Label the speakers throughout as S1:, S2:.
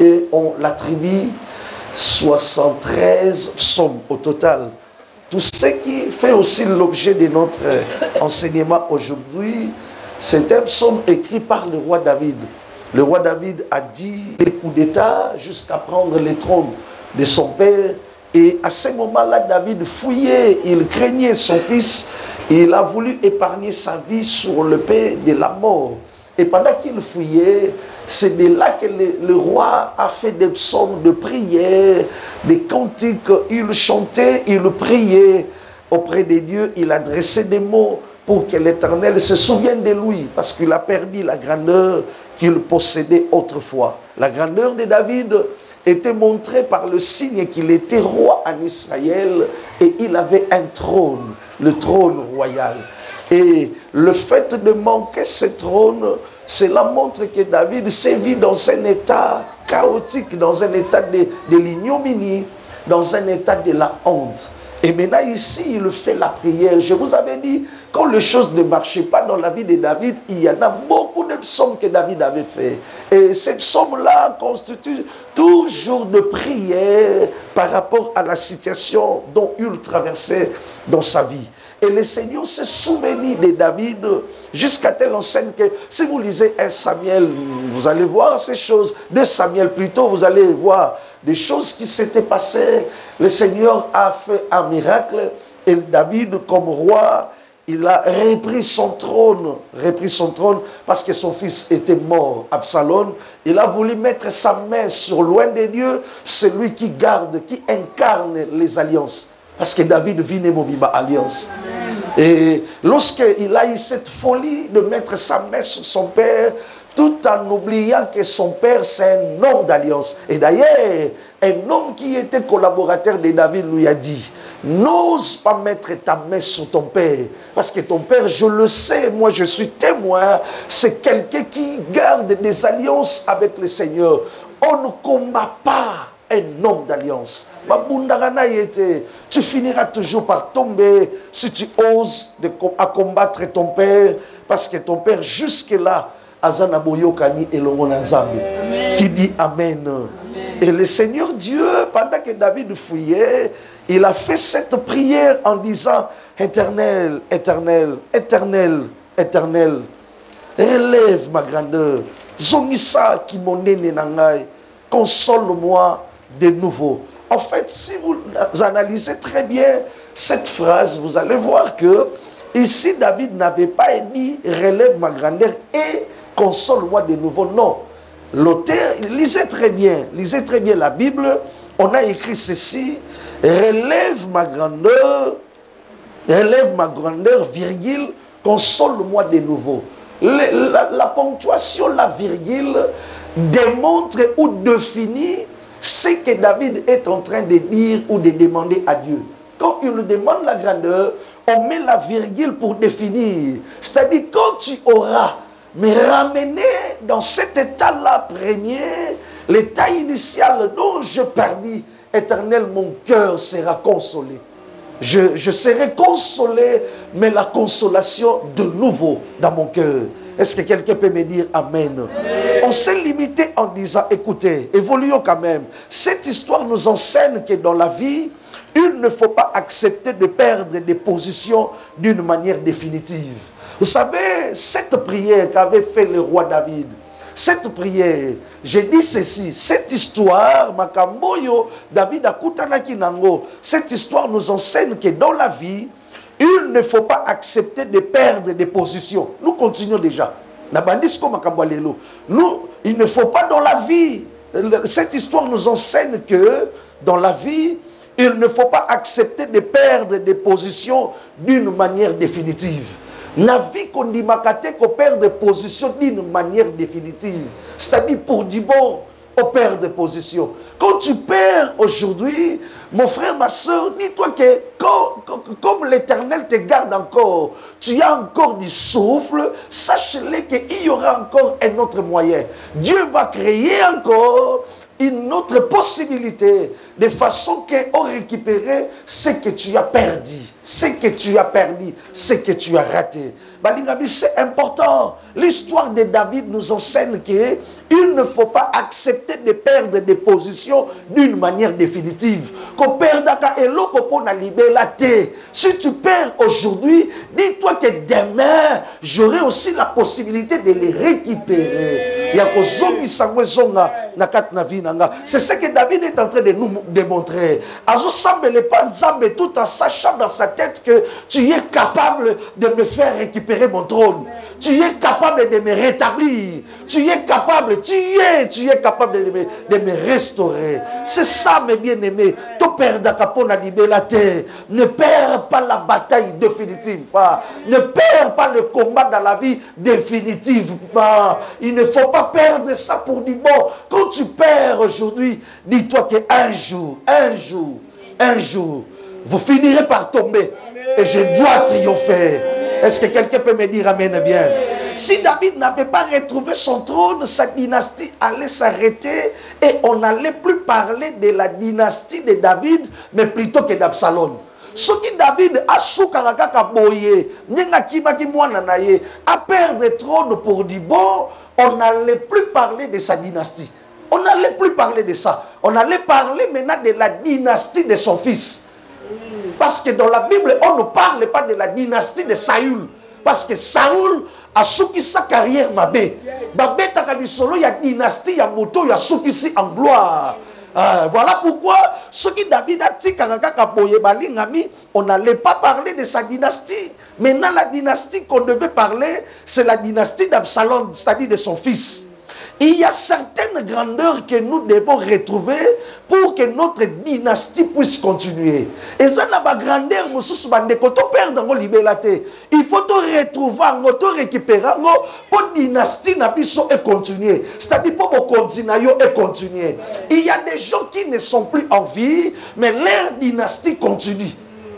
S1: et on l'attribue 73 psaumes au total. Tout ce qui fait aussi l'objet de notre enseignement aujourd'hui, c'est un psaume écrit par le roi David. Le roi David a dit des coups d'État jusqu'à prendre le trône de son père. Et à ce moment-là, David fouillait, il craignait son fils. Et il a voulu épargner sa vie sur le pied de la mort. Et pendant qu'il fouillait, c'est de là que le roi a fait des psaumes de prière, des cantiques. Il chantait, il priait auprès de Dieu. Il adressait des mots pour que l'Éternel se souvienne de lui. Parce qu'il a perdu la grandeur qu'il possédait autrefois. La grandeur de David était montrée par le signe qu'il était roi en Israël et il avait un trône, le trône royal. Et le fait de manquer ce trône, cela montre que David s'est vu dans un état chaotique, dans un état de l'ignominie, dans un état de la honte. Et maintenant ici, il fait la prière. Je vous avais dit, quand les choses ne marchaient pas dans la vie de David, il y en a beaucoup de psaumes que David avait fait. Et ces psaumes-là constituent toujours de prière par rapport à la situation dont il traversait dans sa vie. Et le Seigneur s'est souvenu de David jusqu'à telle enseigne que si vous lisez 1 Samuel, vous allez voir ces choses. 2 Samuel plutôt, vous allez voir des choses qui s'étaient passées. Le Seigneur a fait un miracle et David comme roi, il a repris son trône parce que son fils était mort, Absalom. Il a voulu mettre sa main sur loin de Dieu, celui qui garde, qui incarne les alliances. Parce que David vit Mobiba Alliance. Et lorsqu'il a eu cette folie de mettre sa main sur son père, tout en oubliant que son père c'est un homme d'alliance. Et d'ailleurs, un homme qui était collaborateur de David lui a dit, n'ose pas mettre ta main sur ton père. Parce que ton père, je le sais, moi je suis témoin, c'est quelqu'un qui garde des alliances avec le Seigneur. On ne combat pas un homme d'alliance. Tu finiras toujours par tomber si tu oses à combattre ton père, parce que ton père jusque-là, Azana Boyokani et Lomonanzambe, qui dit Amen. Amen. Et le Seigneur Dieu, pendant que David fouillait, il a fait cette prière en disant, Éternel, Éternel, Éternel, Éternel, relève ma grandeur. Zongisa qui mon nene nangai, console-moi de nouveau. En fait, si vous analysez très bien cette phrase, vous allez voir que ici, David n'avait pas dit « relève ma grandeur et console-moi de nouveau ». Non. L'auteur, lisez très bien la Bible. On a écrit ceci « relève ma grandeur, virgule, console-moi de nouveau ». La ponctuation, la virgule, démontre ou définit ce que David est en train de dire ou de demander à Dieu. Quand il demande la grandeur, on met la virgule pour définir. C'est-à-dire, quand tu auras me ramené dans cet état-là premier, l'état initial dont je perdis, Éternel, mon cœur sera consolé. Je serai consolé, mais la consolation de nouveau dans mon cœur. Est-ce que quelqu'un peut me dire Amen? On s'est limité en disant, écoutez, évoluons quand même. Cette histoire nous enseigne que dans la vie, il ne faut pas accepter de perdre des positions d'une manière définitive. Vous savez, cette prière qu'avait fait le roi David, cette prière, j'ai dit ceci, cette histoire, Makamboyo, David Akutanaki Nango, cette histoire nous enseigne que dans la vie, il ne faut pas accepter de perdre des positions. Nous continuons déjà. Il ne faut pas dans la vie. Cette histoire nous enseigne que dans la vie, il ne faut pas accepter de perdre des positions d'une manière définitive. La vie qu'on dit qu'on perd des positions d'une manière définitive. C'est-à-dire pour du bon, on perd des positions. Quand tu perds aujourd'hui, mon frère, ma soeur, dis-toi que comme l'Éternel te garde encore, tu as encore du souffle, sache-le qu'il y aura encore un autre moyen. Dieu va créer encore une autre possibilité, de façon qu'on récupère ce que tu as perdu, ce que tu as perdu, ce que tu as raté. C'est important. L'histoire de David nous enseigne qu'il ne faut pas accepter de perdre des positions d'une manière définitive. Si tu perds aujourd'hui, dis-toi que demain, j'aurai aussi la possibilité de les récupérer. C'est ce que David est en train de nous démontrer. Tout en sachant dans sa tête que tu es capable de me faire récupérer mon trône. Tu es capable de me rétablir. Tu es capable, tu es capable de me restaurer. C'est ça, mes bien-aimés. Ne perds pas la bataille définitivement. Ne perds pas le combat dans la vie définitivement. Il ne faut pas perdre ça pour dire bon. Quand tu perds aujourd'hui, dis-toi qu'un jour, vous finirez par tomber. Et je dois triompher. Est-ce que quelqu'un peut me dire amen bien? Si David n'avait pas retrouvé son trône, sa dynastie allait s'arrêter et on n'allait plus parler de la dynastie de David, mais plutôt que d'Absalom. Ce qui David a soukaraka boye, a perdre le trône pour dire bon, on n'allait plus parler de sa dynastie. On n'allait plus parler de ça. On allait parler maintenant de la dynastie de son fils. Parce que dans la Bible, on ne parle pas de la dynastie de Saül. Parce que Saül a souki sa carrière mabé. Babé takadi solo ya dynastie ya moto ya souki si en gloire. Voilà pourquoi ce qui David a dit on n'allait pas parler de sa dynastie. Maintenant la dynastie qu'on devait parler, c'est la dynastie d'Absalom, c'est-à-dire de son fils. Il y a certaines grandeurs que nous devons retrouver pour que notre dynastie puisse continuer. Et ça n'a pas grandeur, il faut te retrouver, te récupérer pour la dynastie et continuer. C'est-à-dire pour continuer et continuer. Il y a des gens qui ne sont plus en vie, mais leur dynastie continue.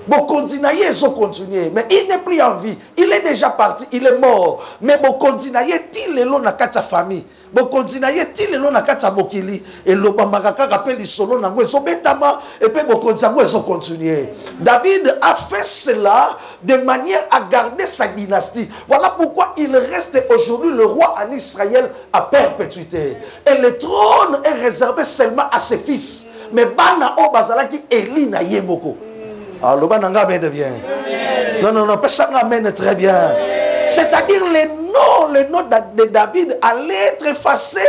S1: Bon, continuer, ils ont continué, mais il n'est plus en vie. Il est déjà parti, il est mort. Mais bon, continuer, il est là dans sa famille. Bon, continuer, il est là dans sa mokili. Et le Bamagaka rappelle solo nango, ils sont bêtement, et puis bon, ils ont continué. David a fait cela de manière à garder sa dynastie. Voilà pourquoi il reste aujourd'hui le roi en Israël à perpétuité. Et le trône est réservé seulement à ses fils. Mais Bana O Bazalaki Eli na Yemoko. Alors, bien. Non, personne n'amène très bien. C'est-à-dire, le nom de David allait être effacé.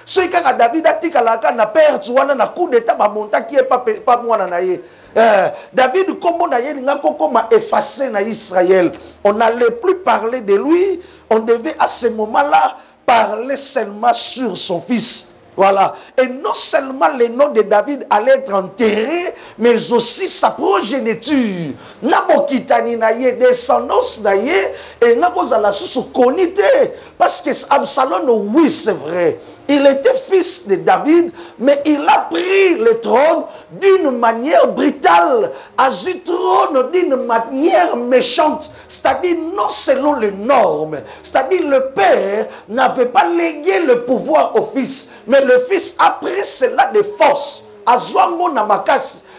S1: Ce qui a David a dit qu'il a perdu un coup d'état, qui n'est pas moi. David, comme on a effacé dans Israël, on n'allait plus parler de lui. On devait à ce moment-là parler seulement sur son fils. Voilà. Et non seulement le nom de David allait être enterré, mais aussi sa progéniture. Nabokitani naye, descendance naye, et nabozala sous konité. Parce que Absalom, oui, c'est vrai. Il était fils de David, mais il a pris le trône d'une manière brutale, a eu le trône d'une manière méchante, c'est-à-dire non selon les normes. C'est-à-dire le père n'avait pas légué le pouvoir au fils, mais le fils a pris cela de force.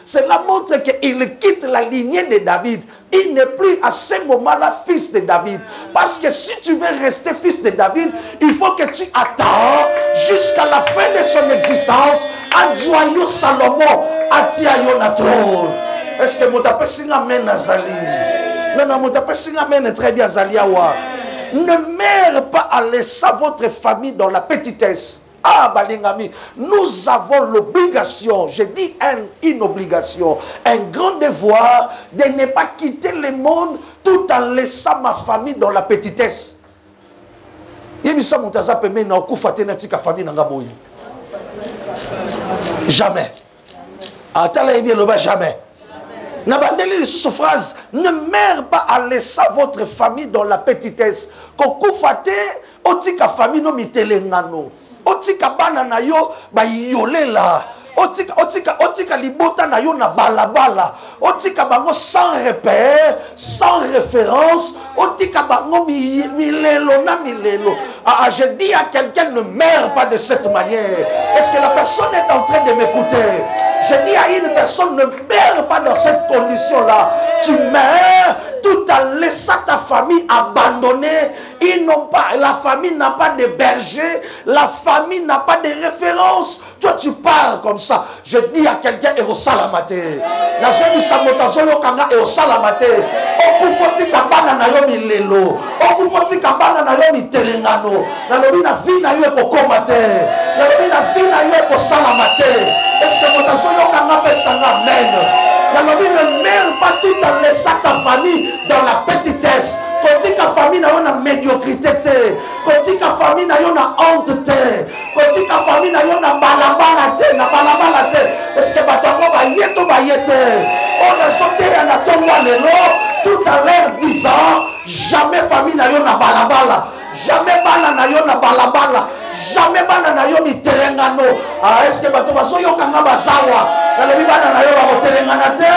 S1: Cela montre qu'il quitte la lignée de David. Il n'est plus à ce moment-là fils de David. Parce que si tu veux rester fils de David, il faut que tu attends jusqu'à la fin de son existence. Adjoyou Salomon, Atiayo na trône. Est-ce que mon tapé amen Azali? Non, mon tapé amen très bien Azaliawa. Ne mère pas à laisser votre famille dans la petitesse. Ah, Balingami, nous avons l'obligation, je dis une obligation, un grand devoir de ne pas quitter le monde tout en laissant ma famille dans la petitesse. Jamais. Jamais. Nabandeli sous phrase, ne mère pas à laisser votre famille dans la petitesse. Kokufate, otika famille no mitelengano. Otika bana na yo ba yolela. otika libota na yo na balabala, otika bango sans repère, sans référence, otika bango milelo na milelo. Je dis à quelqu'un, ne meurs pas de cette manière. Est-ce que la personne est en train de m'écouter? Je dis à une personne, ne meurs pas dans cette condition-là. Tu meurs tout en laissant ta famille abandonnée. Ils n'ont pas, la famille n'a pas de berger, la famille n'a pas de référence. Toi, tu parles comme ça. Je dis à quelqu'un, et au salamate. La zone du samotazo yokanga et au salamate. Okufoti kabana na yo milelo. Okufoti kabana na yo mitelengano. Na lobi na vie na yo kokomate. Na lobi na vie na yo ko salamate. Est-ce que motazo yokanga pesanga amen? Na lobi ne meurs pas tout en laissant ta famille dans la petitesse. Quand ta famille n'a pas de médiocrité, quand ta famille n'a pas honte, quand ta famille n'a pas balabala, est-ce que batango ba yeto on a sauté en atomwa lelo tout à l'heure disant jamais famille n'a pas balabala, jamais bana n'a pas balabala, jamais bana n'a pas miterengano. Est-ce que batango soyo kanga basawa dans le bana n'a pas miterengana te?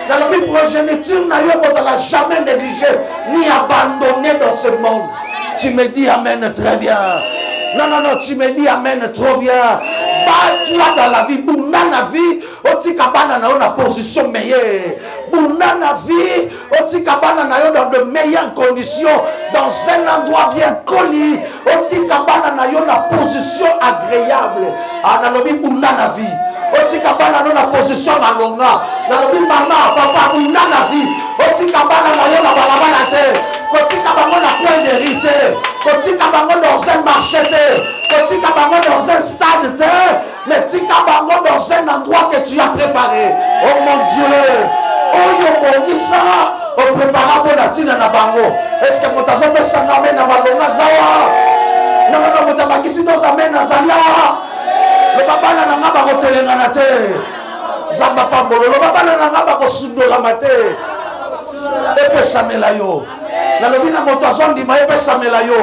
S1: Dans la vie progéniture, vous n'allez jamais négliger ni abandonner dans ce monde. Tu me dis amen très bien. Non, tu me dis amen trop bien. Bats-toi dans la vie. Bounana vie, otikabana na yo na position meilleure. Bounana vie, otikabana na yo dans de meilleures conditions, dans un endroit bien connu. Otikabana na yo na position agréable. Analobi bounana vie. Otikabana na position malonga. Nalobi mama, papa bounana vie. Otikabana na yo na balabala te. Otikabana na point de rite. Otikabana dans un marché te. Otikabana dans un stade te. Mais Otikabana dans un endroit que tu as préparé. Oh mon Dieu. Oh yo dit ça. On prépare pour la tina na bango. Est-ce que mon tazo peut s'engamer na balonga zawa? Non, motabakisi dans amen na zalia. Le papa n'a pas de téléganate. Zamba Pambolo, le papa n'a pas de sudolamate. Et puis Samelayo. La lobina motoison dit, mais Samelayo.